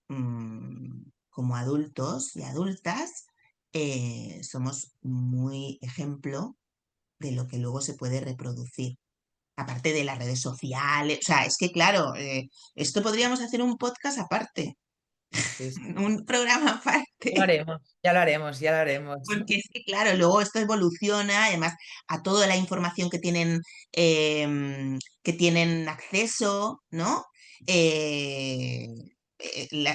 B: como adultos y adultas, somos muy ejemplo de lo que luego se puede reproducir aparte de las redes sociales, o sea, es que claro, esto podríamos hacer un podcast aparte,
A: Sí, sí.
B: un programa
A: Ya lo
B: aparte,
A: haremos, ya lo haremos, ya lo haremos.
B: porque es que claro, luego esto evoluciona, además a toda la información que tienen acceso, ¿no? Eh,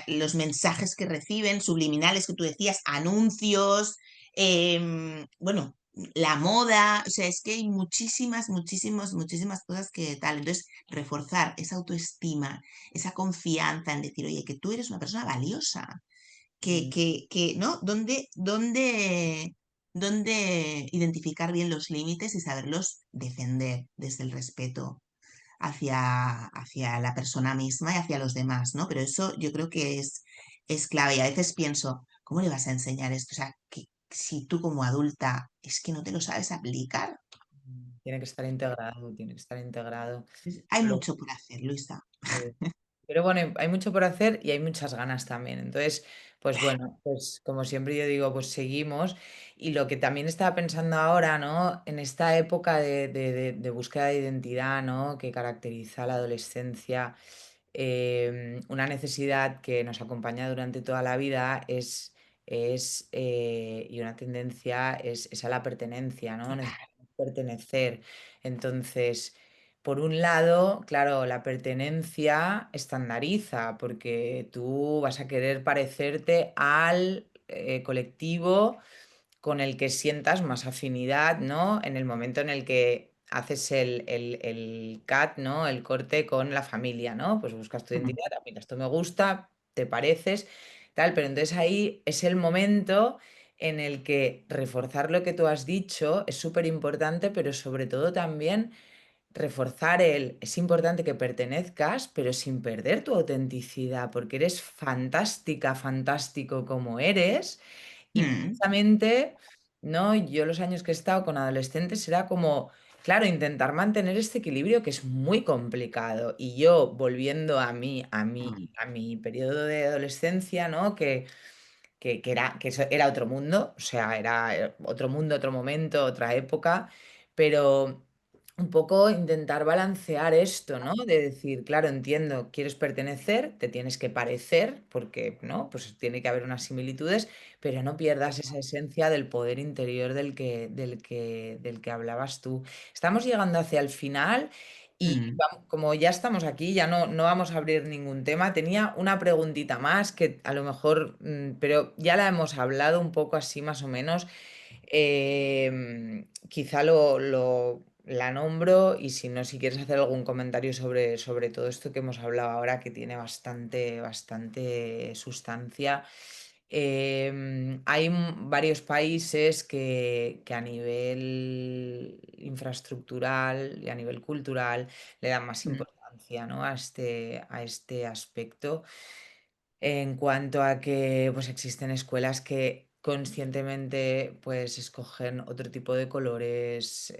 B: los mensajes que reciben, subliminales que tú decías, anuncios, bueno, la moda, o sea, es que hay muchísimas cosas que tal. Entonces, reforzar esa autoestima, esa confianza en decir, oye, que tú eres una persona valiosa,
A: Mm,
B: ¿no? ¿Dónde identificar bien los límites y saberlos defender desde el respeto hacia la persona misma y hacia los demás, ¿no? Pero eso yo creo que es clave y a veces pienso, ¿cómo le vas a enseñar esto? O sea, que si tú como adulta es que no te lo sabes aplicar,
A: Tiene que estar integrado, tiene que estar integrado.
B: hay
A: Pero,
B: mucho por hacer, Luisa.
A: eh, pero bueno, hay mucho por hacer y hay muchas ganas también. Entonces, pues bueno, pues como siempre yo digo, pues seguimos. Y lo que también estaba pensando ahora, ¿no? En esta época de búsqueda de identidad, ¿no? Que caracteriza la adolescencia, una necesidad que nos acompaña durante toda la vida y una tendencia es a la pertenencia, ¿no?
B: Total.
A: Necesitamos pertenecer. Entonces, por un lado, claro, la pertenencia estandariza, porque tú vas a querer parecerte al colectivo con el que sientas más afinidad, ¿no? En el momento en el que haces el cut, ¿no? El corte con la familia, ¿no? Pues buscas tu
B: Mm,
A: identidad, "Ah, mira, esto me gusta, te pareces, tal", pero entonces ahí es el momento en el que reforzar lo que tú has dicho es súper importante, pero sobre todo también reforzar es importante que pertenezcas, pero sin perder tu autenticidad, porque eres fantástica, fantástico como eres. Y
B: mm,
A: precisamente, ¿no? Yo los años que he estado con adolescentes era como, claro, intentar mantener este equilibrio que es muy complicado. Y yo volviendo
B: mm,
A: a mi periodo de adolescencia, ¿no? Que eso era otro mundo, o sea, era otro mundo, otro momento, otra época, pero un poco intentar balancear esto, ¿no? De decir, claro, entiendo, quieres pertenecer, te tienes que parecer, porque, ¿no? Pues tiene que haber unas similitudes, pero no pierdas esa esencia del poder interior del que hablabas tú. Estamos llegando hacia el final y
B: Mm,
A: como ya estamos aquí, ya no vamos a abrir ningún tema. Tenía una preguntita más que a lo mejor, pero ya la hemos hablado un poco así más o menos. Quizá la nombro y si no, si quieres hacer algún comentario sobre todo esto que hemos hablado ahora, que tiene bastante sustancia. Hay varios países que a nivel infraestructural y a nivel cultural le dan más
B: mm,
A: importancia, ¿no? a este aspecto. En cuanto a que pues existen escuelas que conscientemente pues escogen otro tipo de colores,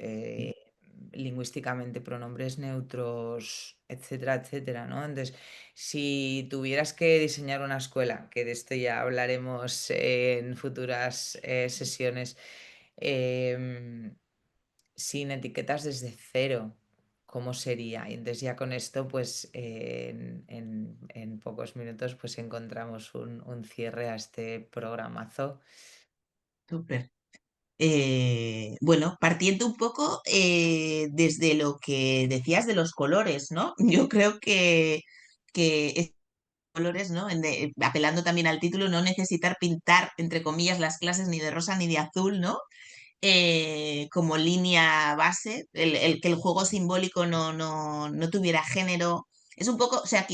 A: lingüísticamente pronombres neutros, etcétera, etcétera, ¿no? Entonces, si tuvieras que diseñar una escuela, que de esto ya hablaremos en futuras sesiones, em, sin etiquetas desde cero, ¿cómo sería? Y entonces ya con esto, pues en pocos minutos, pues encontramos un cierre a este programazo.
B: súper. Bueno, partiendo un poco desde lo que decías de los colores, ¿no? Yo creo que estos colores, ¿no? Apelando también al título, no necesitar pintar, entre comillas, las clases ni de rosa ni de azul, ¿no? Como línea base, el que el juego simbólico no tuviera género. Es un poco, o sea,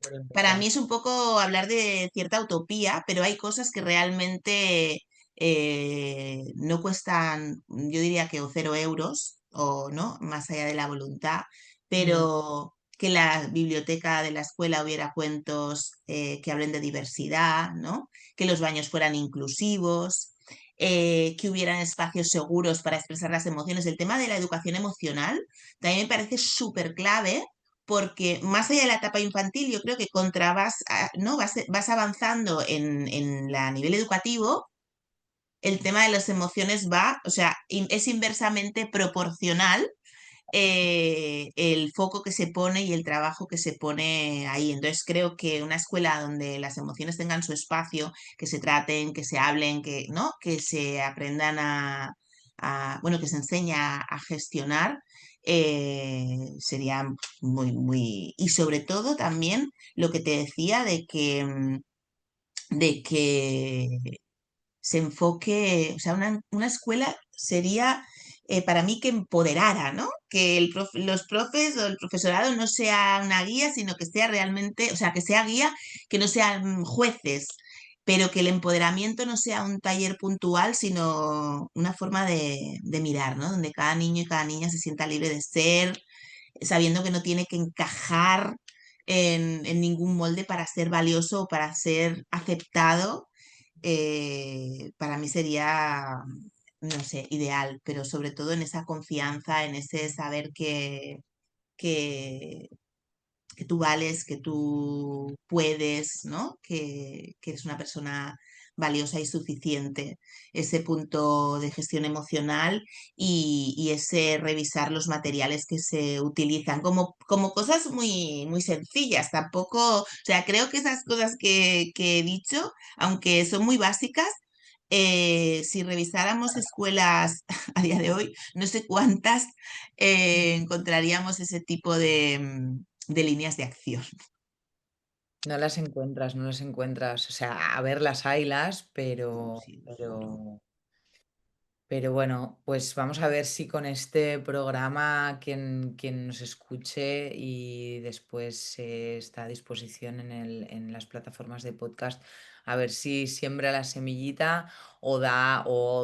A: Súper
B: para mí
A: importante.
B: es un poco hablar de cierta utopía, pero hay cosas que realmente no cuestan, yo diría que o 0 euros, o no, más allá de la voluntad,
A: Mm,
B: pero que la biblioteca de la escuela hubiera cuentos que hablen de diversidad, ¿no? Que los baños fueran inclusivos, que hubieran espacios seguros para expresar las emociones. El tema de la educación emocional también me parece súper clave porque más allá de la etapa infantil, yo creo que ¿no? Vas avanzando a nivel educativo, el tema de las emociones va, o sea, es inversamente proporcional el foco que se pone y el trabajo que se pone ahí. Entonces creo que una escuela donde las emociones tengan su espacio, que se traten, que se hablen, que, ¿no? Que se aprendan bueno, que se enseña a gestionar, sería muy. Y sobre todo también lo que te decía de que se enfoque, o sea, una escuela sería para mí que empoderara, ¿no? Que los profes o el profesorado no sea una guía, sino que sea realmente, o sea, que sea guía, que no sean jueces, pero que el empoderamiento no sea un taller puntual, sino una forma de mirar, ¿no? Donde cada niño y cada niña se sienta libre de ser, sabiendo que no tiene que encajar en ningún molde para ser valioso o para ser aceptado. Para mí sería, no sé, ideal, pero sobre todo en esa confianza, en ese saber que, que tú vales, que tú puedes, ¿no? Que eres una persona valiosa y suficiente. Ese punto de gestión emocional y ese revisar los materiales que se utilizan como cosas muy sencillas. Tampoco, o sea, creo que esas cosas que he dicho, aunque son muy básicas, si revisáramos escuelas a día de hoy, no sé cuántas encontraríamos ese tipo de líneas de acción.
A: No las encuentras, no las encuentras. O sea, a ver, las haylas, pero,
B: Sí, seguro.
A: pero Pero bueno, pues vamos a ver si con este programa quien nos escuche y después está a disposición en las plataformas de podcast, a ver si siembra la semillita o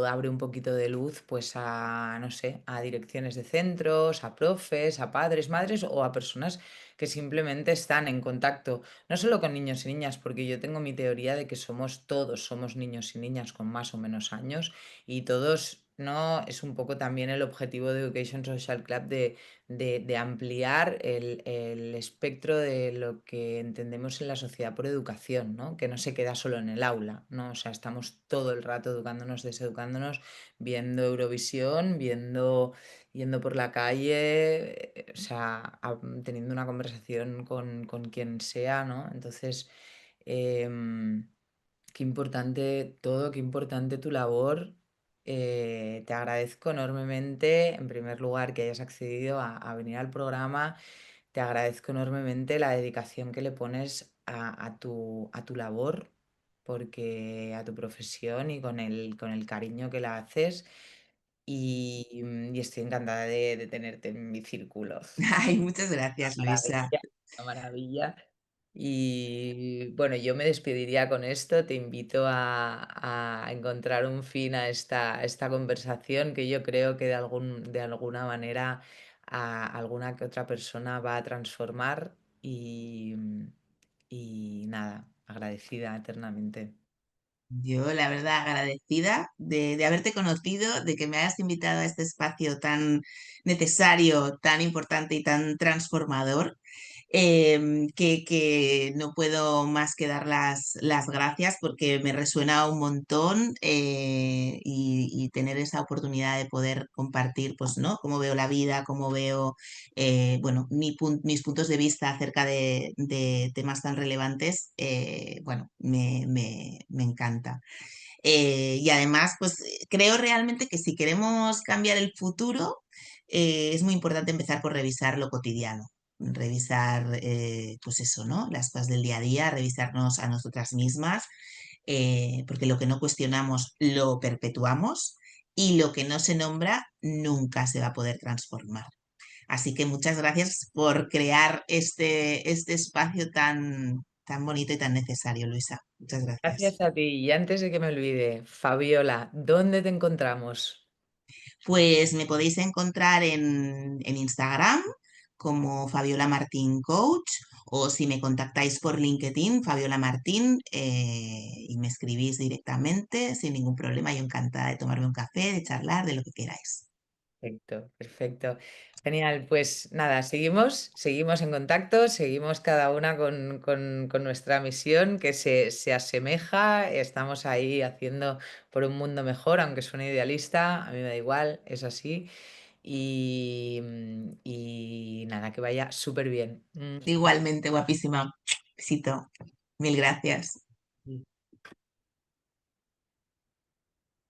A: abre un poquito de luz pues a, no sé, a direcciones de centros, a profes, a padres, madres o a personas que simplemente están en contacto, no solo con niños y niñas, porque yo tengo mi teoría de que todos somos niños y niñas con más o menos años y todos, ¿no? Es un poco también el objetivo de Education Social Club de ampliar el espectro de lo que entendemos en la sociedad por educación, ¿no? Que no se queda solo en el aula, ¿no? O sea, estamos todo el rato educándonos, deseducándonos, viendo Eurovisión, viendo yendo por la calle, o sea, teniendo una conversación con quien sea, ¿no? Entonces, em, qué importante todo, qué importante tu labor. Te agradezco enormemente, en primer lugar, que hayas accedido a venir al programa. Te agradezco enormemente la dedicación que le pones a tu labor, porque a tu profesión y con el cariño que la haces. Y estoy encantada de tenerte en mi círculo.
B: Ay, muchas
A: Una
B: gracias, Luisa.
A: maravilla, una maravilla. Y bueno, yo me despediría con esto. Te invito a encontrar un fin a esta conversación que yo creo que de alguna manera a alguna que otra persona va a transformar y nada, agradecida eternamente.
B: Yo, la verdad, agradecida de haberte conocido, de que me hayas invitado a este espacio tan necesario, tan importante y tan transformador, que no puedo más que dar las gracias porque me resuena un montón, y tener esa oportunidad de poder compartir, pues, ¿no? Cómo veo la vida, cómo veo, bueno, mis puntos de vista acerca de temas tan relevantes, bueno, me encanta. Y además, pues creo realmente que si queremos cambiar el futuro, es muy importante empezar por revisar lo cotidiano, revisar, pues eso, ¿no? Las cosas del día a día, revisarnos a nosotras mismas, porque lo que no cuestionamos lo perpetuamos y lo que no se nombra nunca se va a poder transformar. Así que muchas gracias por crear este espacio tan bonito y tan necesario, Luisa. Muchas gracias.
A: Gracias a ti. Y antes de que me olvide, Fabiola, ¿dónde te encontramos?
B: Pues me podéis encontrar en Instagram como Fabiola Martín Coach, o si me contactáis por LinkedIn, Fabiola Martín, y me escribís directamente sin ningún problema. Yo encantada de tomarme un café, de charlar, de lo que queráis.
A: Perfecto, perfecto. Genial, pues nada, seguimos en contacto, seguimos cada una con nuestra misión que se asemeja, estamos ahí haciendo por un mundo mejor, aunque suene idealista, a mí me da igual, es así. Y nada, que vaya súper bien.
B: Igualmente, guapísima. Besito. Mil gracias.